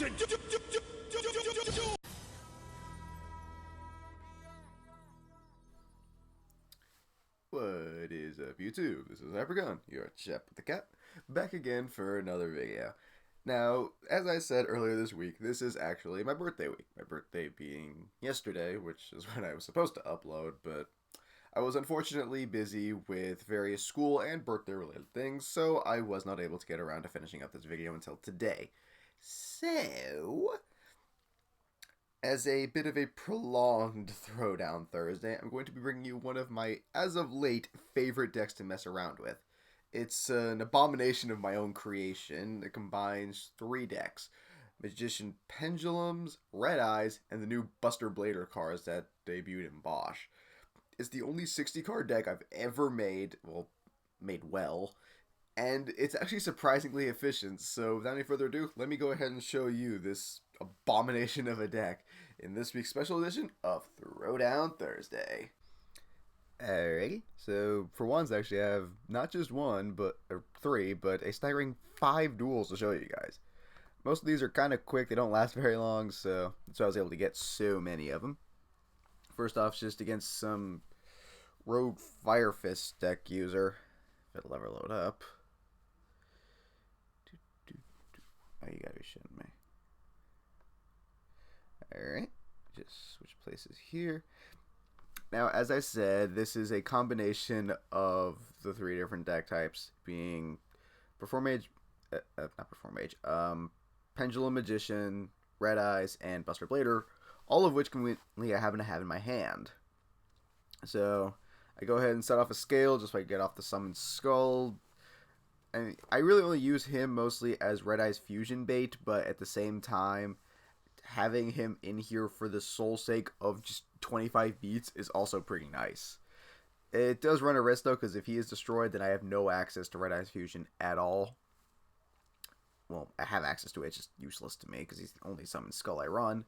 What is up, YouTube? This is Hypergun, your chap with the cat, back again for another video. Now, as I said earlier this week, this is actually my birthday week. My birthday being yesterday, which is when I was supposed to upload, but I was unfortunately busy with various school and birthday-related things, so I was not able to get around to finishing up this video until today. So, as a bit of a prolonged Throwdown Thursday, I'm going to be bringing you one of my, as of late, favorite decks to mess around with. It's an abomination of my own creation that combines 3 decks: Magician Pendulums, Red Eyes, and the new Buster Blader cards that debuted in Bosch. It's the only 60-card deck I've ever made, well, and it's actually surprisingly efficient, so without any further ado, let me go ahead and show you this abomination of a deck in this week's special edition of Throwdown Thursday. Alrighty, so for once actually I have not just one, or 3, but a staggering 5 duels to show you guys. Most of these are kind of quick, they don't last very long, so that's why I was able to get so many of them. First off, just against some Rogue Fire Fist deck user. If it'll ever load up. Oh, you gotta be shitting me. Alright, just switch places here. Now, as I said, this is a combination of the 3 different deck types, being Pendulum Magician, Red Eyes, and Buster Blader, all of which conveniently I happen to have in my hand. So, I go ahead and set off a scale just so I can get off the Summoned Skull. And I really only use him mostly as Red Eyes fusion bait, but at the same time, having him in here for the sole sake of just 25 beats is also pretty nice. It does run a risk though, because if he is destroyed, then I have no access to Red Eyes fusion at all. Well, I have access to it, it's just useless to me, because he's the only Summoned Skull I run.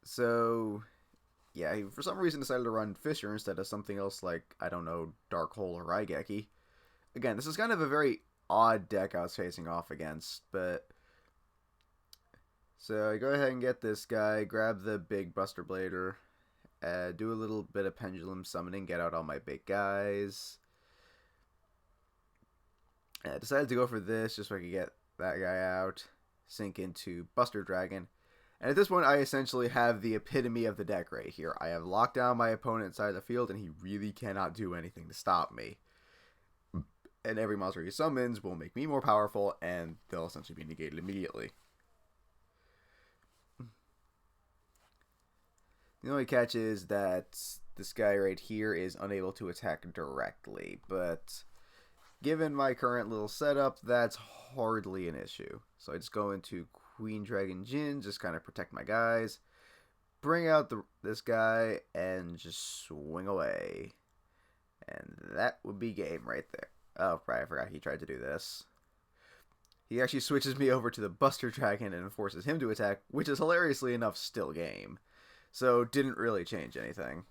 So, yeah, he for some reason decided to run Fisher instead of something else like, I don't know, Dark Hole or Raigeki. Again, this is kind of a very odd deck I was facing off against, but... So, I go ahead and get this guy, grab the big Buster Blader, do a little bit of Pendulum Summoning, get out all my big guys. I decided to go for this just so I could get that guy out, sink into Buster Dragon. And at this point, I essentially have the epitome of the deck right here. I have locked down my opponent inside the field, and he really cannot do anything to stop me. And every monster he summons will make me more powerful, and they'll essentially be negated immediately. The only catch is that this guy right here is unable to attack directly, but given my current little setup, that's hardly an issue. So I just go into Queen Dragon Jin, just kind of protect my guys, bring out this guy, and just swing away. And that would be game right there. Oh, right, I forgot he tried to do this. He actually switches me over to the Buster Dragon and forces him to attack, which is hilariously enough still game. So, didn't really change anything.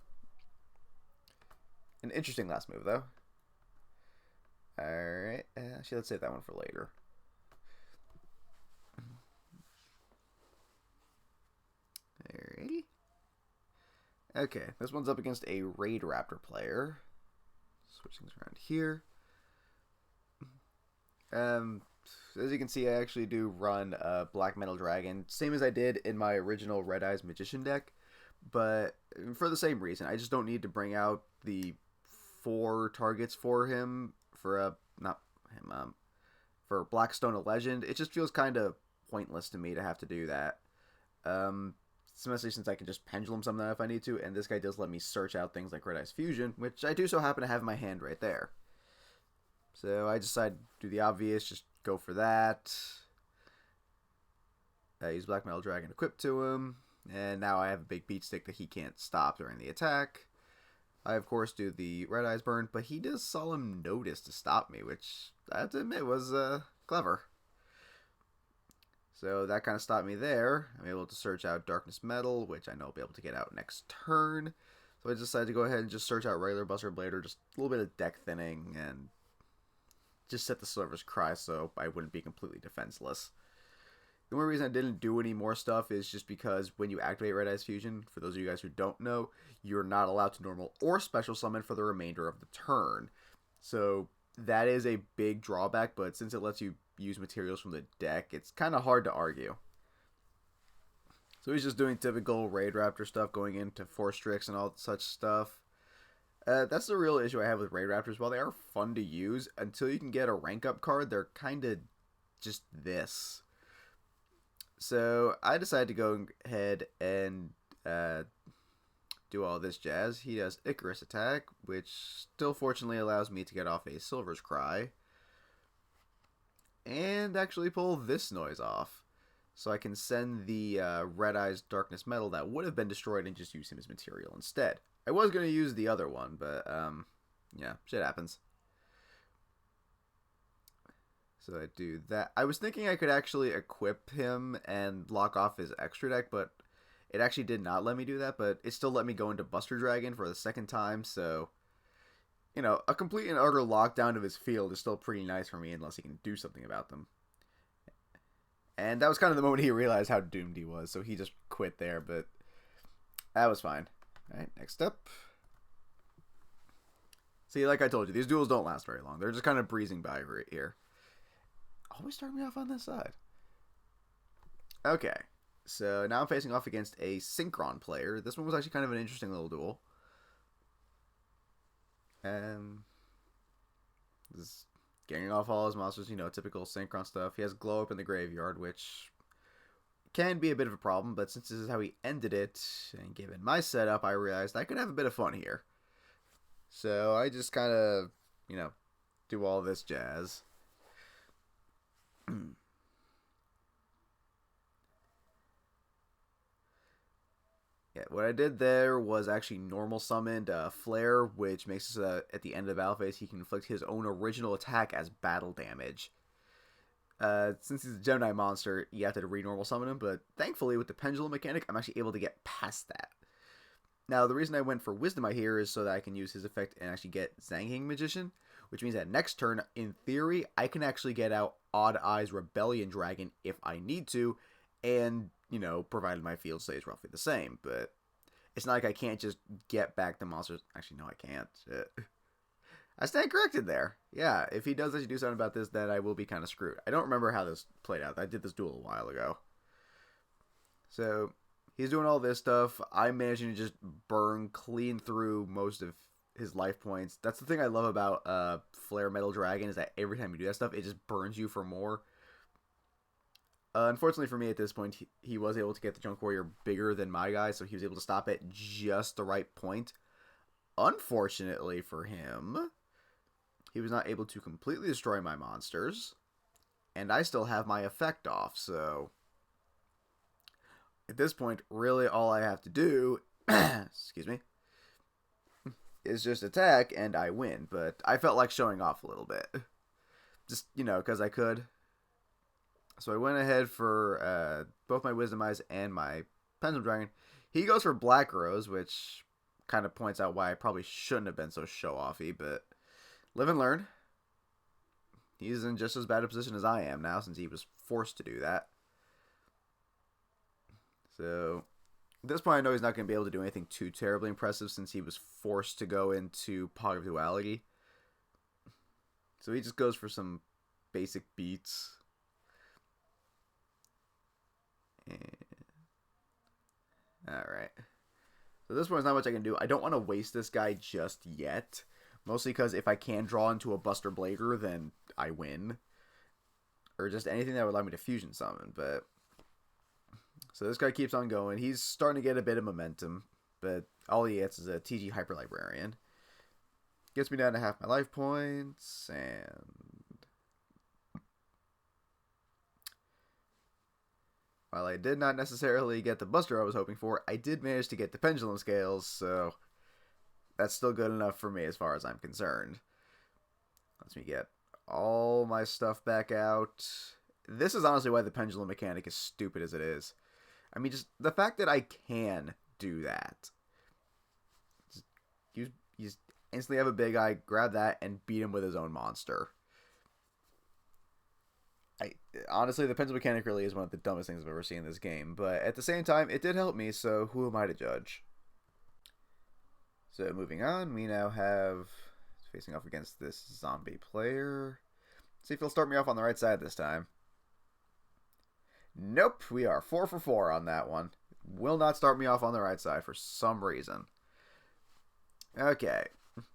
An interesting last move, though. Alright, actually, let's save that one for later. Alrighty. Okay, this one's up against a Raid Raptor player. Switch things around here. As you can see, I actually do run Black Metal Dragon, same as I did in my original Red Eyes Magician deck, but for the same reason. I just don't need to bring out the 4 targets for him, for Blackstone a Legend. It just feels kind of pointless to me to have to do that. Especially since I can just Pendulum summon that if I need to, and this guy does let me search out things like Red Eyes Fusion, which I do so happen to have in my hand right there. So I decided to do the obvious, just go for that. Use Black Metal Dragon equipped to him, and now I have a big beat stick that he can't stop during the attack. I, of course, do the Red Eyes burn, but he does Solemn Notice to stop me, which I have to admit was clever. So that kind of stopped me there. I'm able to search out Darkness Metal, which I know I'll be able to get out next turn. So I decided to go ahead and just search out regular Buster Blader, just a little bit of deck thinning, and just set the Silver's Cry so I wouldn't be completely defenseless. The only reason I didn't do any more stuff is just because when you activate Red Eyes Fusion, for those of you guys who don't know, you're not allowed to normal or special summon for the remainder of the turn. So that is a big drawback, but since it lets you use materials from the deck, it's kind of hard to argue. So he's just doing typical Raid Raptor stuff, going into Force Tricks and all such stuff. That's the real issue I have with Raid Raptors. While they are fun to use, until you can get a rank up card, they're kind of just this. So I decided to go ahead and do all this jazz. He does Icarus attack, which still fortunately allows me to get off a Silver's Cry. And actually pull this noise off. So I can send the Red Eyes Darkness Metal that would have been destroyed and just use him as material instead. I was going to use the other one, but yeah, shit happens. So I do that. I was thinking I could actually equip him and lock off his extra deck, but it actually did not let me do that, but it still let me go into Buster Dragon for the second time, so, you know, a complete and utter lockdown of his field is still pretty nice for me unless he can do something about them. And that was kind of the moment he realized how doomed he was, so he just quit there, but that was fine. Alright, next up. See, like I told you, these duels don't last very long. They're just kind of breezing by right here. Always start me off on this side. Okay, so now I'm facing off against a Synchron player. This one was actually kind of an interesting little duel. Just getting off all his monsters, you know, typical Synchron stuff. He has Glow Up in the Graveyard, which can be a bit of a problem, but since this is how he ended it, and given my setup, I realized I could have a bit of fun here. So I just kind of, you know, do all this jazz. Yeah, what I did there was actually normal summoned Flare, which makes it so that at the end of the battle phase, he can inflict his own original attack as battle damage. Since he's a Gemini monster, you have to re-normal summon him, but thankfully with the pendulum mechanic, I'm actually able to get past that. Now, the reason I went for Wisdom Eye here is so that I can use his effect and actually get Zanging Magician, which means that next turn, in theory, I can actually get out Odd Eyes Rebellion Dragon if I need to, and, you know, provided my field stays roughly the same, but it's not like I can't just get back the monsters. Actually, no, I can't. Shit. I stand corrected there. Yeah, if he does actually do something about this, then I will be kind of screwed. I don't remember how this played out. I did this duel a while ago. So, he's doing all this stuff. I'm managing to just burn clean through most of his life points. That's the thing I love about Flare Metal Dragon, is that every time you do that stuff, it just burns you for more. Unfortunately for me at this point, he was able to get the Junk Warrior bigger than my guy, so he was able to stop at just the right point. Unfortunately for him, he was not able to completely destroy my monsters, and I still have my effect off, so at this point, really all I have to do, excuse me, is just attack, and I win, but I felt like showing off a little bit. Just, you know, because I could. So I went ahead for both my Wisdom Eyes and my Pendulum Dragon. He goes for Black Rose, which kind of points out why I probably shouldn't have been so show-offy, but live and learn. He's in just as bad a position as I am now, since he was forced to do that. So at this point, I know he's not going to be able to do anything too terribly impressive, since he was forced to go into Pocket of Duality. So he just goes for some basic beats. Alright. So this one's not much I can do. I don't want to waste this guy just yet. Mostly because if I can draw into a Buster Blader, then I win. Or just anything that would allow me to fusion summon. But so this guy keeps on going. He's starting to get a bit of momentum. But all he gets is a TG Hyper Librarian. Gets me down to half my life points. And while I did not necessarily get the Buster I was hoping for, I did manage to get the Pendulum Scales, so that's still good enough for me as far as I'm concerned. Let me get all my stuff back out. This is honestly why the Pendulum mechanic is stupid as it is. I mean, just the fact that I can do that. You just instantly have a big eye, grab that, and beat him with his own monster. honestly, the pencil mechanic really is one of the dumbest things I've ever seen in this game. But at the same time, it did help me, so who am I to judge? So moving on, we now have facing off against this zombie player. Let's see if he'll start me off on the right side this time. Nope, we are 4 for 4 on that one. Will not start me off on the right side for some reason. Okay,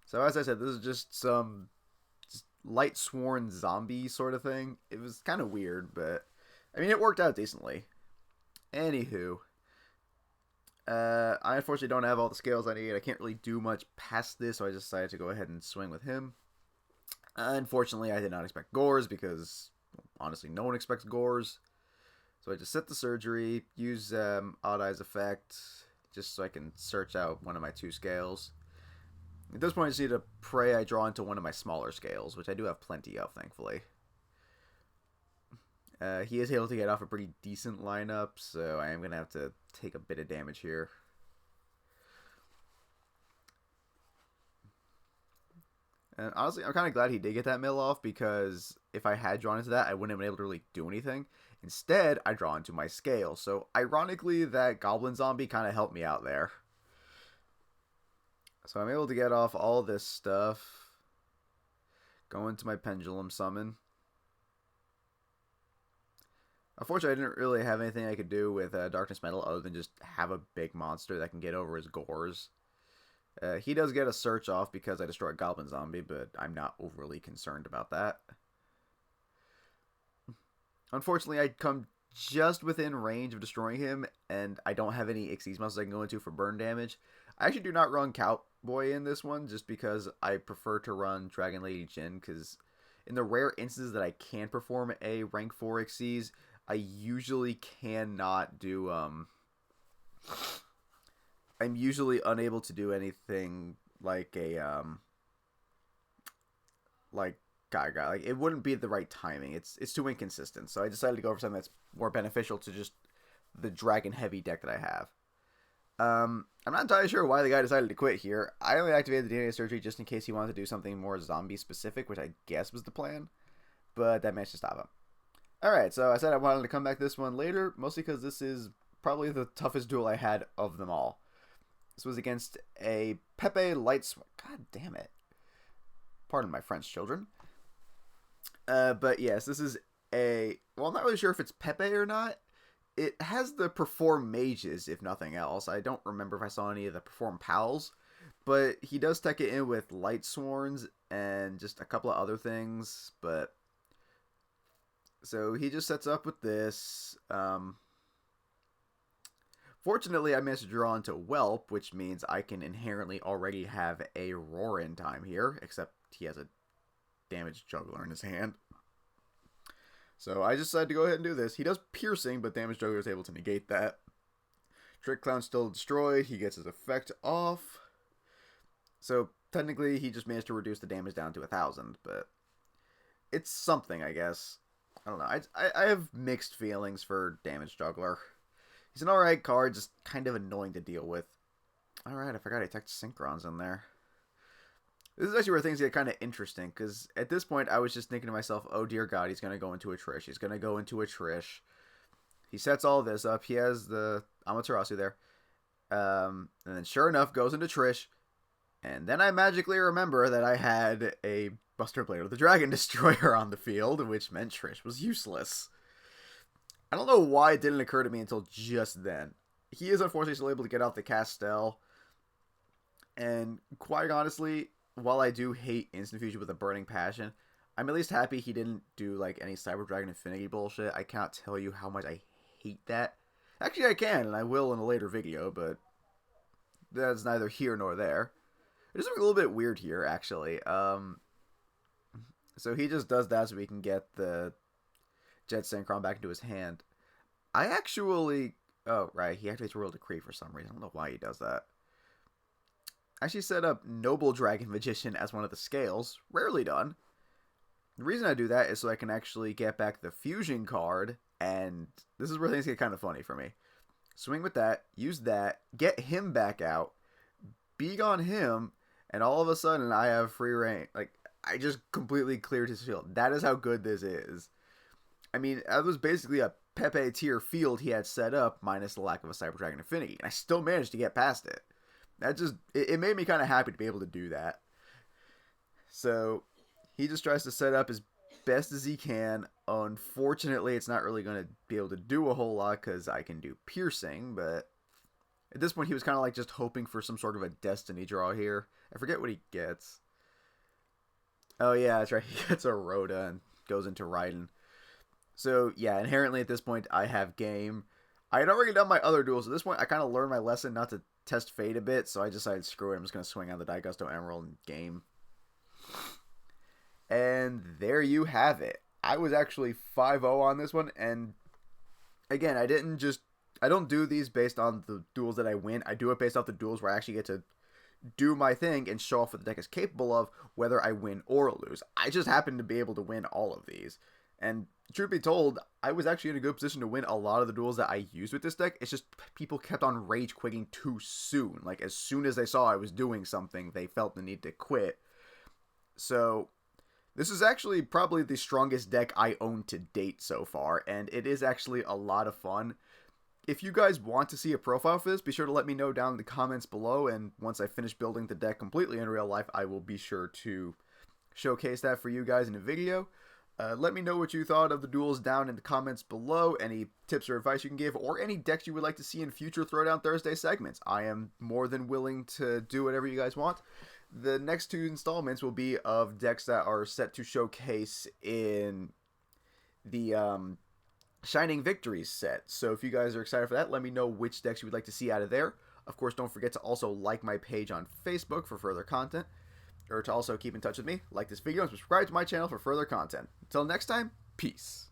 so as I said, this is just some light sworn zombie sort of thing. It was kind of weird, but I mean, it worked out decently. Anywho, I unfortunately don't have all the scales I need. I can't really do much past this, so I just decided to go ahead and swing with him. Unfortunately, I did not expect gores because, honestly, no one expects gores. So I just set the surgery, use Odd Eye's effect, just so I can search out one of my 2 scales. At this point, I just need to pray I draw into one of my smaller scales, which I do have plenty of, thankfully. He is able to get off a pretty decent lineup, so I am going to have to take a bit of damage here. And honestly, I'm kind of glad he did get that mill off, because if I had drawn into that, I wouldn't have been able to really do anything. Instead, I draw into my scale. So, ironically, that goblin zombie kind of helped me out there. So, I'm able to get off all this stuff. Go into my pendulum summon. Unfortunately, I didn't really have anything I could do with Darkness Metal other than just have a big monster that can get over his gores. He does get a search off because I destroyed Goblin Zombie, but I'm not overly concerned about that. Unfortunately, I come just within range of destroying him, and I don't have any Xyz muscles I can go into for burn damage. I actually do not run Cowboy in this one, just because I prefer to run Dragon Lady Jin, because in the rare instances that I can perform a rank 4 Xyz, I usually cannot do, I'm usually unable to do anything like a, like Gaga. Like, it wouldn't be the right timing. It's too inconsistent. So I decided to go for something that's more beneficial to just the dragon heavy deck that I have. I'm not entirely sure why the guy decided to quit here. I only activated the DNA surgery just in case he wanted to do something more zombie specific, which I guess was the plan. But that managed to stop him. Alright, so I said I wanted to come back this one later, mostly because this is probably the toughest duel I had of them all. This was against a Pepe Lights. God damn it. Pardon my French, children. But yes, this is a... Well, I'm not really sure if it's Pepe or not. It has the Perform Mages, if nothing else. I don't remember if I saw any of the Perform Pals. But he does tech it in with Light Sworns and just a couple of other things. But... So he just sets up with this. Fortunately, I managed to draw into Whelp, which means I can inherently already have a Roar in time here, except he has a damaged juggler in his hand. So I just decided to go ahead and do this. He does piercing, but damaged juggler is able to negate that. Trick Clown's still destroyed. He gets his effect off. So technically, he just managed to reduce the damage down to 1,000, but it's something, I guess. I don't know. I have mixed feelings for damaged juggler. He's an alright card, just kind of annoying to deal with. Alright, I forgot I teched Synchron's in there. This is actually where things get kind of interesting, because at this point I was just thinking to myself, oh dear god, he's going to go into a Trish. He's going to go into a Trish. He sets all this up. He has the Amaterasu there. And then sure enough, goes into Trish. And then I magically remember that I had a Buster Blade of the Dragon Destroyer on the field, which meant Trish was useless. I don't know why it didn't occur to me until just then. He is unfortunately still able to get out the Castel. And quite honestly, while I do hate Instant Fusion with a burning passion, I'm at least happy he didn't do like any Cyber Dragon Infinity bullshit. I cannot tell you how much I hate that. Actually, I can, and I will in a later video, but that's neither here nor there. It is a little bit weird here, actually. So he just does that so we can get the Jet Synchron back into his hand. I actually... Oh, right. He activates Royal Decree for some reason. I don't know why he does that. I actually set up Noble Dragon Magician as one of the scales. Rarely done. The reason I do that is so I can actually get back the Fusion card. And this is where things get kind of funny for me. Swing with that. Use that. Get him back out. Beat on him. And all of a sudden I have free reign. Like, I just completely cleared his field. That is how good this is. I mean, that was basically a Pepe tier field he had set up, minus the lack of a Cyber Dragon Affinity, and I still managed to get past it. That just, it made me kind of happy to be able to do that. So, he just tries to set up as best as he can. Unfortunately, it's not really going to be able to do a whole lot because I can do piercing, but at this point, he was kind of like just hoping for some sort of a destiny draw here. I forget what he gets. Oh, yeah, that's right. He gets a Rhoda and goes into Raiden. So, yeah, inherently at this point, I have game. I had already done my other duels. At this point, I kind of learned my lesson not to test Fate a bit, so I decided, screw it, I'm just going to swing on the Daigusto Emerald and game. And there you have it. I was actually 5-0 on this one, and again, I don't do these based on the duels that I win. I do it based off the duels where I actually get to do my thing and show off what the deck is capable of, whether I win or lose. I just happen to be able to win all of these. And truth be told, I was actually in a good position to win a lot of the duels that I used with this deck. It's just people kept on rage quitting too soon. Like, as soon as they saw I was doing something, they felt the need to quit. So, this is actually probably the strongest deck I own to date so far, and it is actually a lot of fun. If you guys want to see a profile for this, be sure to let me know down in the comments below, and once I finish building the deck completely in real life, I will be sure to showcase that for you guys in a video. Let me know what you thought of the duels down in the comments below, any tips or advice you can give, or any decks you would like to see in future Throwdown Thursday segments. I am more than willing to do whatever you guys want. The next two installments will be of decks that are set to showcase in the Shining Victories set. So if you guys are excited for that, let me know which decks you would like to see out of there. Of course, don't forget to also like my page on Facebook for further content, or to also keep in touch with me. Like this video and subscribe to my channel for further content. Until next time, peace.